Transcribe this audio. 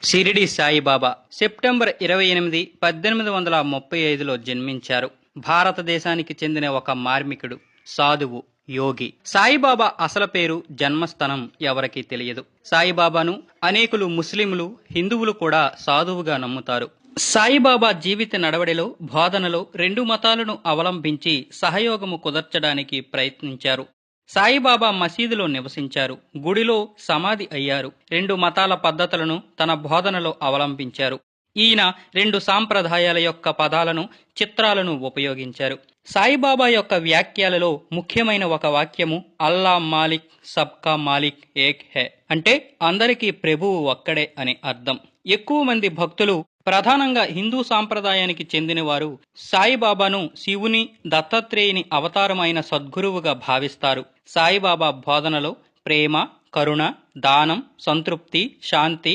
Shirdi Saibaba September 28, 1835లో జన్మించారు. భారతదేశానికి చెందిన ఒక మార్మికుడు, సాధువు, యోగి. సాయిబాబా అసలు పేరు, జన్మస్థానం ఎవరికీ తెలియదు. సాయిబాబాను అనేకులు ముస్లింలు, హిందువులు కూడా సాధువుగా నమ్ముతారు. సాయిబాబా జీవిత నడవడిలో, బోధనలో రెండు మతాలను అవలంబించి సహయోగము కుదర్చడానికి ప్రయత్నించారు. సాయిబాబా మసీదులో నివసించారు, గుడిలో సమాధి అయ్యారు. రెండు మతాల పద్ధతులను తన బోధనలో అవలంబించారు. ఈయన రెండు సాంప్రదాయాల యొక్క పదాలను, చిత్రాలను ఉపయోగించారు. సాయిబాబా యొక్క వ్యాఖ్యలలో ముఖ్యమైన ఒక వాక్యము అల్లా మాలిక్ సబ్కా మాలిక్ ఏక్ హే, అంటే అందరికీ ప్రభువు ఒక్కడే అని అర్థం. ఎక్కువ మంది భక్తులు, ప్రధానంగా హిందూ సాంప్రదాయానికి చెందినవారు, సాయిబాబాను శివుని, దత్తాత్రేయుని అవతారం అయిన సద్గురువుగా భావిస్తారు. సాయిబాబా బోధనలో ప్రేమ, కరుణ, దానం, సంతృప్తి, శాంతి,